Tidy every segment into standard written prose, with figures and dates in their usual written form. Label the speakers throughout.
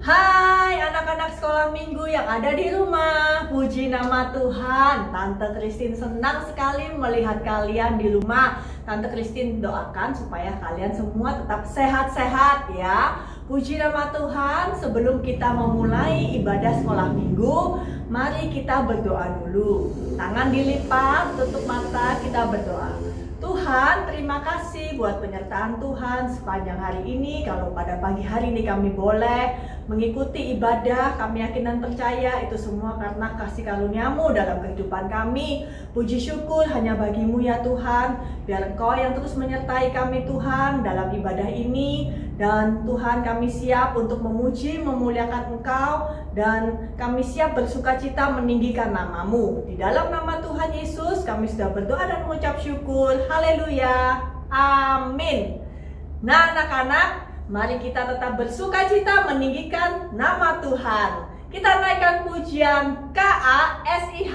Speaker 1: Hai anak-anak sekolah minggu yang ada di rumah. Puji nama Tuhan. Tante Christine senang sekali melihat kalian di rumah. Tante Christine doakan supaya kalian semua tetap sehat-sehat ya. Puji nama Tuhan. Sebelum kita memulai ibadah sekolah minggu, mari kita berdoa dulu. Tangan dilipat, tutup mata, kita berdoa. Tuhan, terima kasih buat penyertaan Tuhan sepanjang hari ini. Kalau pada pagi hari ini kami boleh mengikuti ibadah, kami yakin dan percaya itu semua karena kasih karunia-Mu dalam kehidupan kami. Puji syukur hanya bagi-Mu ya Tuhan. Biar Engkau yang terus menyertai kami Tuhan dalam ibadah ini. Dan Tuhan, kami siap untuk memuji, memuliakan Engkau, dan kami siap bersukacita meninggikan nama-Mu. Di dalam nama Tuhan Yesus kami sudah berdoa dan mengucap syukur. Haleluya, amin. Nah anak-anak, mari kita tetap bersukacita meninggikan nama Tuhan. Kita naikkan pujian KASIH.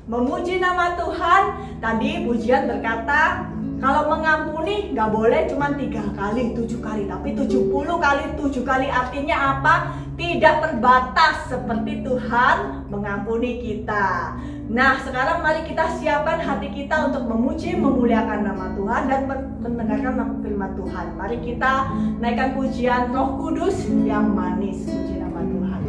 Speaker 1: Memuji nama Tuhan. Tadi pujian berkata kalau mengampuni nggak boleh cuma 3 kali, 7 kali, tapi 70 kali 7 kali. Artinya apa? Tidak terbatas seperti Tuhan mengampuni kita. Nah sekarang mari kita siapkan hati kita untuk memuji, memuliakan nama Tuhan dan mendengarkan firman Tuhan. Mari kita naikkan pujian Roh Kudus yang manis. Puji nama Tuhan.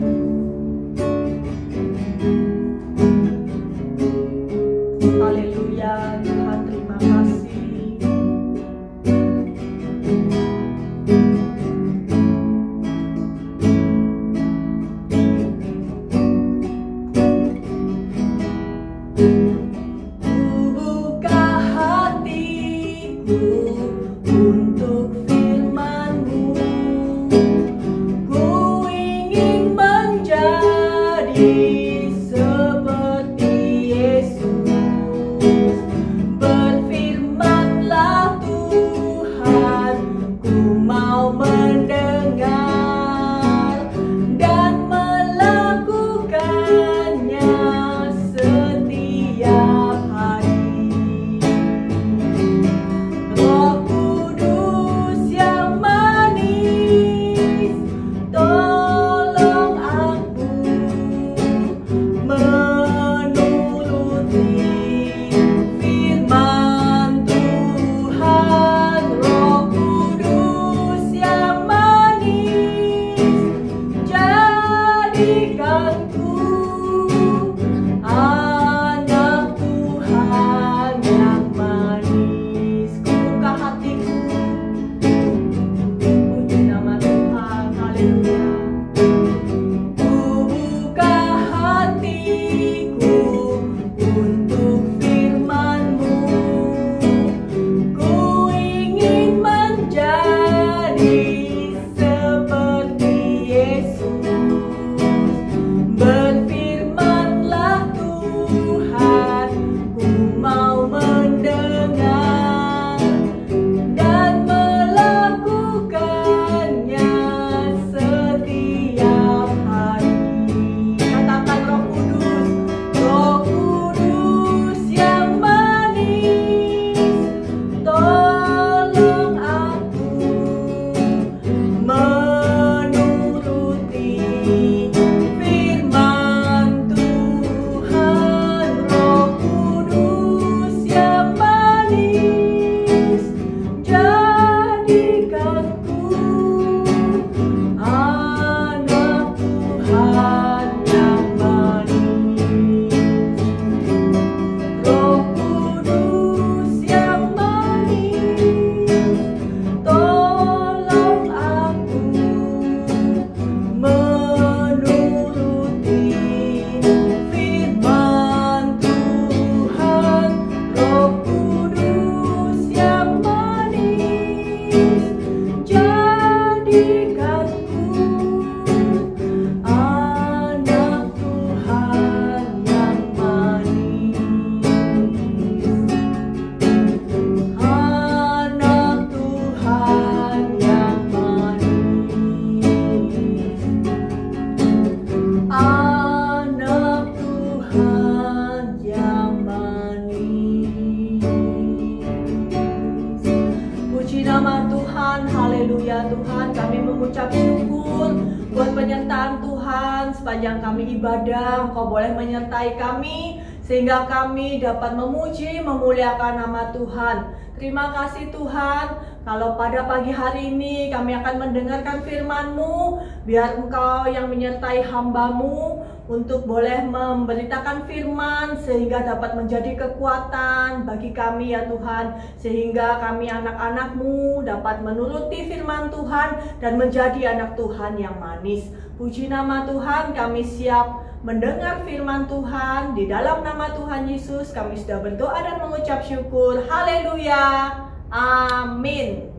Speaker 1: sepanjang kami ibadah, Engkau boleh menyertai kami sehingga kami dapat memuji, memuliakan nama Tuhan. Terima kasih Tuhan, kalau pada pagi hari ini kami akan mendengarkan firman-Mu, biar Engkau yang menyertai hamba-Mu untuk boleh memberitakan firman sehingga dapat menjadi kekuatan bagi kami ya Tuhan, sehingga kami anak-anak-Mu dapat menuruti firman Tuhan dan menjadi anak Tuhan yang manis. Puji nama Tuhan, kami siap mendengar firman Tuhan. Di dalam nama Tuhan Yesus kami sudah berdoa dan mengucap syukur. Haleluya, amin.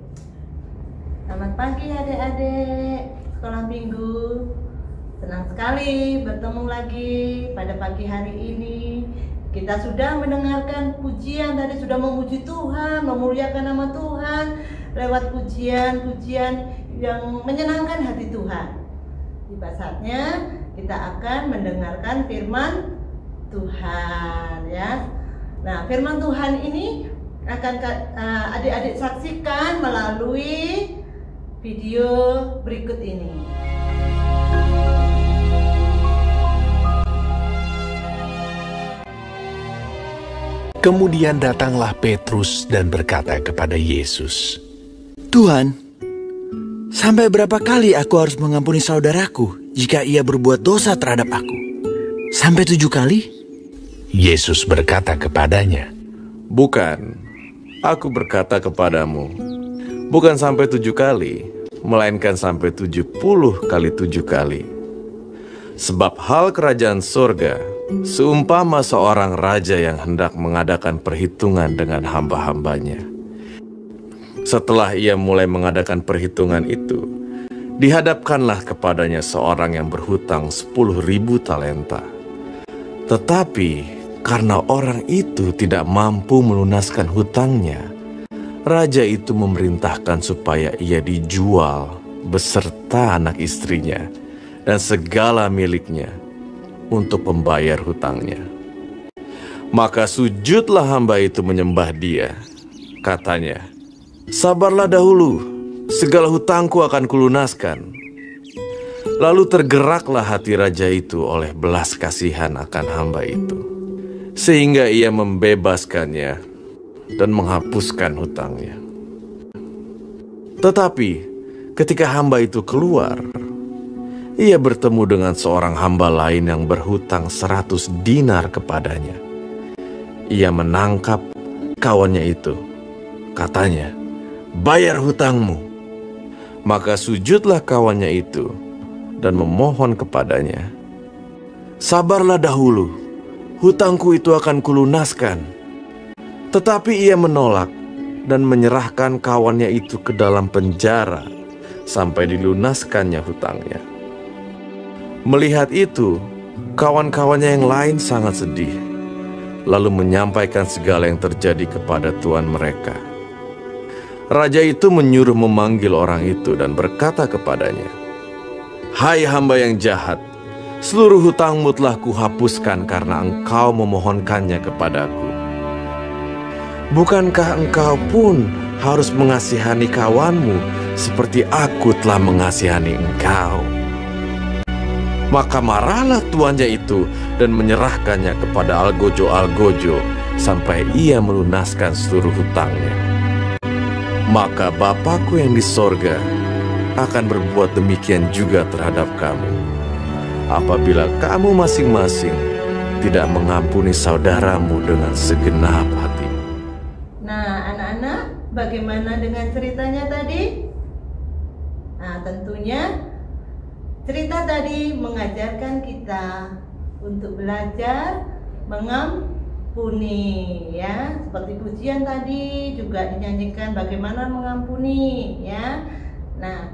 Speaker 2: Selamat pagi adik-adik sekolah minggu. Senang sekali bertemu lagi pada pagi hari ini. Kita sudah mendengarkan pujian, tadi sudah memuji Tuhan, memuliakan nama Tuhan lewat pujian-pujian yang menyenangkan hati Tuhan. Tiba saatnya kita akan mendengarkan firman Tuhan ya. Nah, firman Tuhan ini akan adik-adik saksikan melalui video berikut ini.
Speaker 3: Kemudian datanglah Petrus dan berkata kepada Yesus,
Speaker 4: Tuhan, sampai berapa kali aku harus mengampuni saudaraku jika ia berbuat dosa terhadap aku? Sampai 7 kali?
Speaker 3: Yesus berkata kepadanya,
Speaker 5: Bukan, aku berkata kepadamu, bukan sampai 7 kali, melainkan sampai 70 kali 7 kali. Sebab hal kerajaan surga seumpama seorang raja yang hendak mengadakan perhitungan dengan hamba-hambanya. Setelah ia mulai mengadakan perhitungan itu, dihadapkanlah kepadanya seorang yang berhutang 10.000 talenta. Tetapi karena orang itu tidak mampu melunaskan hutangnya, raja itu memerintahkan supaya ia dijual beserta anak istrinya dan segala miliknya untuk membayar hutangnya. Maka sujudlah hamba itu menyembah dia. Katanya, Sabarlah dahulu, segala hutangku akan kulunaskan. Lalu tergeraklah hati raja itu oleh belas kasihan akan hamba itu, sehingga ia membebaskannya dan menghapuskan hutangnya. Tetapi ketika hamba itu keluar, ia bertemu dengan seorang hamba lain yang berhutang 100 dinar kepadanya. Ia menangkap kawannya itu. Katanya, Bayar hutangmu. Maka sujudlah kawannya itu dan memohon kepadanya, Sabarlah dahulu, hutangku itu akan kulunaskan. Tetapi ia menolak dan menyerahkan kawannya itu ke dalam penjara sampai dilunaskannya hutangnya. Melihat itu, kawan-kawannya yang lain sangat sedih, lalu menyampaikan segala yang terjadi kepada tuan mereka. Raja itu menyuruh memanggil orang itu dan berkata kepadanya, Hai hamba yang jahat, seluruh hutangmu telah kuhapuskan karena engkau memohonkannya kepadaku. Bukankah engkau pun harus mengasihani kawanmu seperti aku telah mengasihani engkau? Maka marahlah tuannya itu dan menyerahkannya kepada algojo-algojo sampai ia melunaskan seluruh hutangnya. Maka Bapakku yang di sorga akan berbuat demikian juga terhadap kamu, apabila kamu masing-masing tidak mengampuni saudaramu dengan segenap hati.
Speaker 2: Nah, anak-anak, bagaimana dengan ceritanya tadi? Nah, tentunya cerita tadi mengajarkan kita untuk belajar mengampuni, ya. Seperti pujian tadi juga dinyanyikan bagaimana mengampuni, ya. Nah,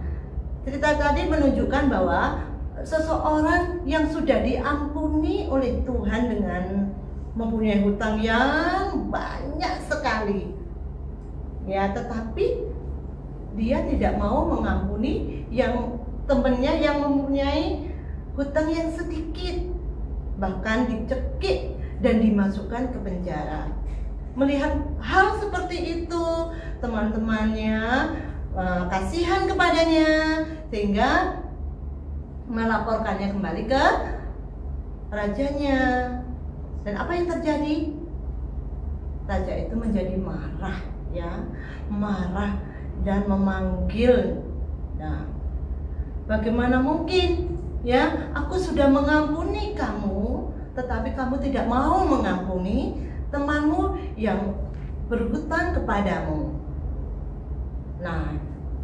Speaker 2: cerita tadi menunjukkan bahwa seseorang yang sudah diampuni oleh Tuhan dengan mempunyai hutang yang banyak sekali, ya, tetapi dia tidak mau mengampuni yang temannya yang mempunyai hutang yang sedikit, bahkan dicekik dan dimasukkan ke penjara. Melihat hal seperti itu, teman-temannya kasihan kepadanya sehingga melaporkannya kembali ke rajanya. Dan apa yang terjadi? Raja itu menjadi marah, ya, marah dan memanggil. Nah, bagaimana mungkin, ya, aku sudah mengampuni kamu, tetapi kamu tidak mau mengampuni temanmu yang berhutang kepadamu. Nah,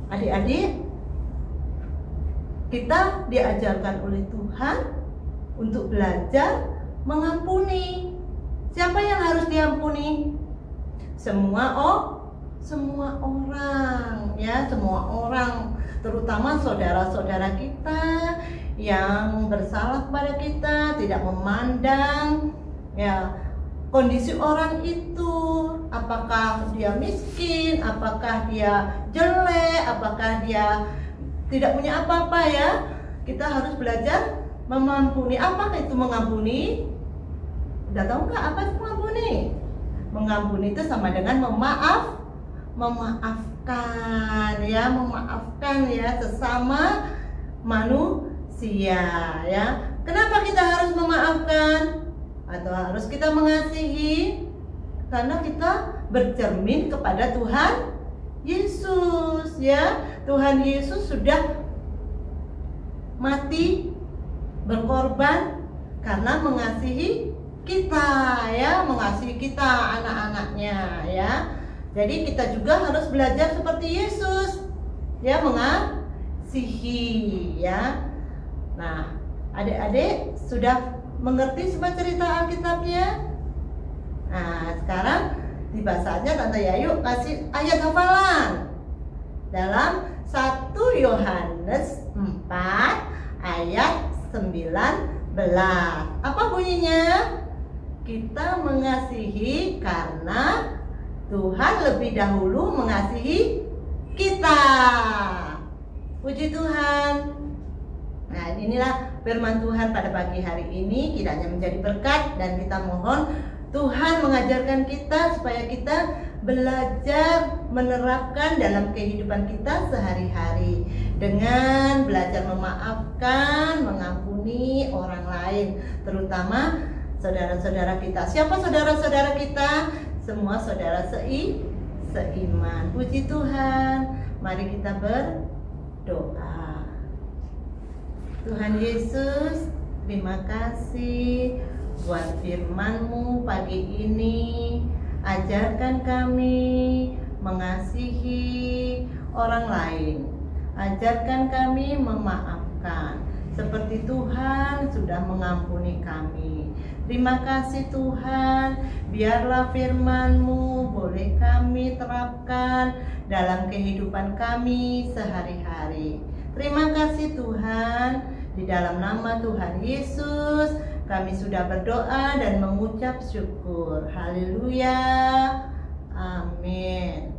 Speaker 2: adik-adik, kita diajarkan oleh Tuhan untuk belajar mengampuni. Siapa yang harus diampuni? Semua orang, ya, semua orang, terutama saudara-saudara kita yang bersalah kepada kita, tidak memandang, ya, kondisi orang itu, apakah dia miskin, apakah dia jelek, apakah dia tidak punya apa-apa, ya. Kita harus belajar mengampuni. Apakah itu mengampuni? Udah tahu nggak apa itu mengampuni? Mengampuni itu sama dengan memaafkan, ya, memaafkan, ya, sesama manusia, ya. Kenapa kita harus memaafkan atau harus kita mengasihi? Karena kita bercermin kepada Tuhan Yesus, ya. Tuhan Yesus sudah mati, berkorban karena mengasihi kita, ya, mengasihi kita anak-anaknya, ya. Jadi kita juga harus belajar seperti Yesus, ya, mengasihi, ya. Nah, adik-adik sudah mengerti semua cerita Alkitabnya? Nah, sekarang tiba saatnya Tante Yayu kasih ayat hafalan dalam 1 Yohanes 4 ayat 19. Apa bunyinya? Kita mengasihi karena Tuhan lebih dahulu mengasihi kita. Puji Tuhan. Nah, inilah firman Tuhan pada pagi hari ini, kiranya menjadi berkat, dan kita mohon Tuhan mengajarkan kita supaya kita belajar menerapkan dalam kehidupan kita sehari-hari dengan belajar memaafkan, mengampuni orang lain, terutama saudara-saudara kita. Siapa saudara-saudara kita? Semua saudara seiman. Puji Tuhan. Mari kita berdoa. Tuhan Yesus, terima kasih buat firman-Mu pagi ini. Ajarkan kami mengasihi orang lain. Ajarkan kami memaafkan seperti Tuhan sudah mengampuni kami. Terima kasih Tuhan, biarlah firman-Mu boleh kami terapkan dalam kehidupan kami sehari-hari. Terima kasih Tuhan, di dalam nama Tuhan Yesus kami sudah berdoa dan mengucap syukur. Haleluya. Amin.